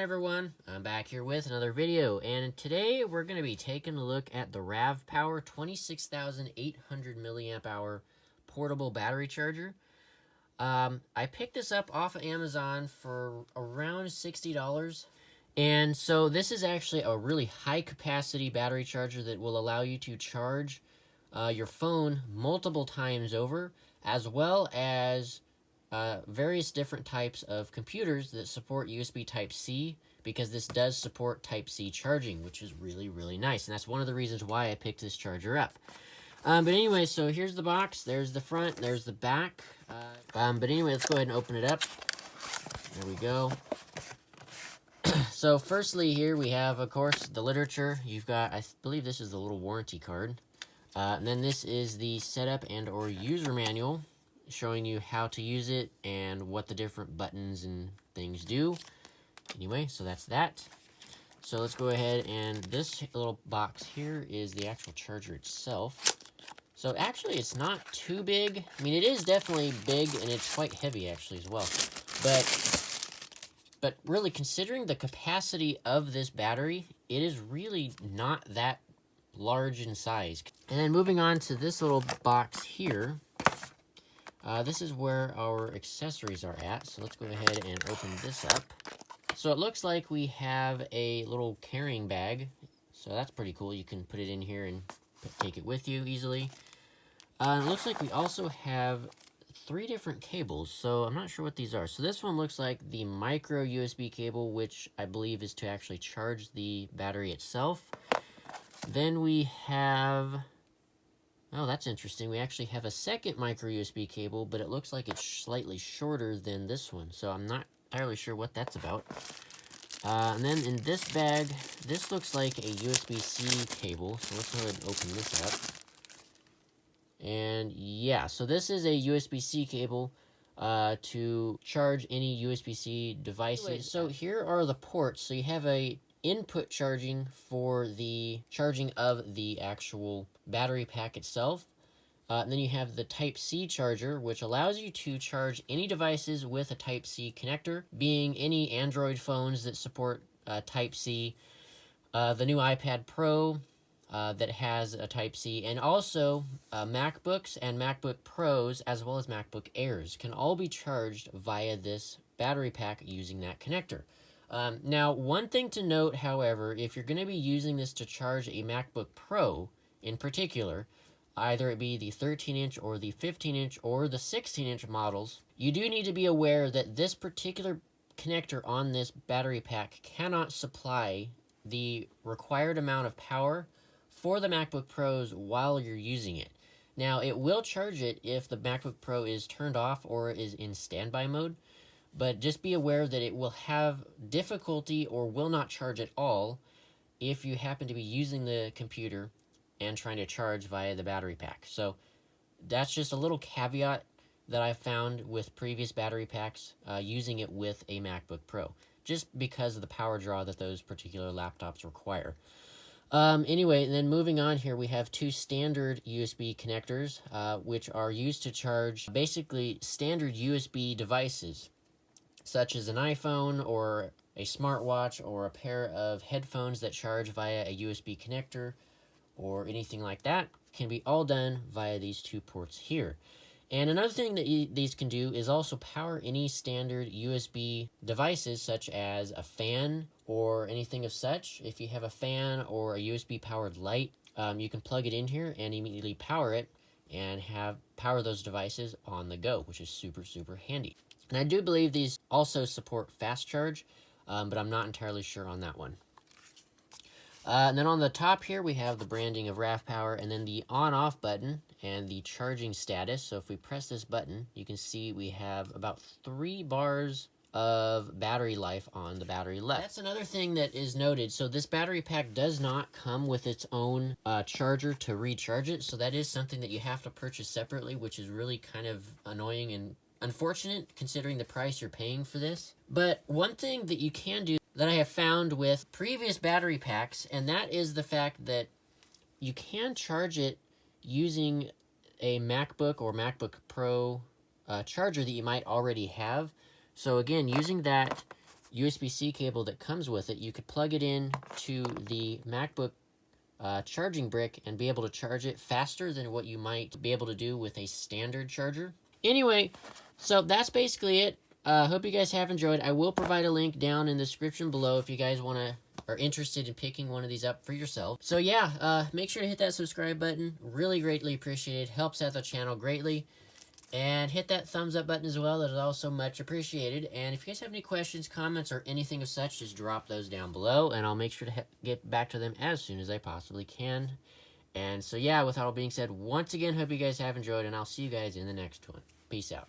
everyone, I'm back here with another video, and today we're going to be taking a look at the RAVPower 26,800 milliamp hour portable battery charger. I picked this up off of Amazon for around $60, and so this is actually a really high capacity battery charger that will allow you to charge your phone multiple times over, as well as various different types of computers that support USB Type-C, because this does support Type-C charging, which is really, really nice. And that's one of the reasons why I picked this charger up. But anyway, so here's the box. There's the front. There's the back. But anyway, let's go ahead and open it up. There we go. So firstly here we have, of course, the literature. You've got, I believe this is the little warranty card. And then this is the setup and or user manual, showing you how to use it and what the different buttons and things do. Anyway, so that's that. So let's go ahead, and this little box here is the actual charger itself. So actually it's not too big. I mean, it is definitely big, and it's quite heavy actually as well. But really, considering the capacity of this battery, it is really not that large in size. And then moving on to this little box here, this is where our accessories are at. So let's go ahead and open this up. So it looks like we have a little carrying bag. So that's pretty cool. You can put it in here and take it with you easily. It looks like we also have 3 different cables. So I'm not sure what these are. So this one looks like the micro USB cable, which I believe is to actually charge the battery itself. Then we have... oh, that's interesting. We actually have a second micro USB cable, but it looks like it's slightly shorter than this one. So I'm not entirely sure what that's about. And then in this bag, this looks like a USB-C cable. So let's go ahead and open this up. And yeah, so this is a USB-C cable to charge any USB-C devices. So here are the ports. So you have a input charging for the charging of the actual battery pack itself. And then you have the Type-C charger, which allows you to charge any devices with a Type-C connector, being any Android phones that support Type-C, the new iPad Pro that has a Type-C, and also MacBooks and MacBook Pros, as well as MacBook Airs, can all be charged via this battery pack using that connector. Now, one thing to note, however, if you're going to be using this to charge a MacBook Pro in particular, either it be the 13-inch or the 15-inch or the 16-inch models, you do need to be aware that this particular connector on this battery pack cannot supply the required amount of power for the MacBook Pros while you're using it. Now, it will charge it if the MacBook Pro is turned off or is in standby mode, but just be aware that it will have difficulty or will not charge at all if you happen to be using the computer and trying to charge via the battery pack. So that's just a little caveat that I found with previous battery packs using it with a MacBook Pro, just because of the power draw that those particular laptops require. Anyway, and then moving on here, we have 2 standard USB connectors, which are used to charge basically standard USB devices, such as an iPhone or a smartwatch or a pair of headphones that charge via a USB connector or anything like that. Can be all done via these 2 ports here. And another thing that these can do is also power any standard USB devices, such as a fan or anything of such. If you have a fan or a USB powered light, you can plug it in here and immediately power it and power those devices on the go, which is super, super handy. And I do believe these also support fast charge, but I'm not entirely sure on that one. And then on the top here, we have the branding of RAVPower, and then the on-off button and the charging status. So if we press this button, you can see we have about 3 bars of battery life on the battery left. That's another thing that is noted. So this battery pack does not come with its own charger to recharge it. So that is something that you have to purchase separately, which is really kind of annoying and unfortunate considering the price you're paying for this. But one thing that you can do that I have found with previous battery packs, and that is the fact that you can charge it using a MacBook or MacBook Pro charger that you might already have. So again, using that, USB-C cable that comes with it, you could plug it in to the MacBook charging brick and be able to charge it faster than what you might be able to do with a standard charger. Anyway, so that's basically it. Hope you guys have enjoyed. I will provide a link down in the description below if you guys are interested in picking one of these up for yourself. So yeah, make sure to hit that subscribe button. Really greatly appreciated. Helps out the channel greatly. And hit that thumbs up button as well. That is also much appreciated. And if you guys have any questions, comments, or anything of such, just drop those down below, and I'll make sure to get back to them as soon as I possibly can. And so yeah, with all being said, once again, hope you guys have enjoyed, and I'll see you guys in the next one. Peace out.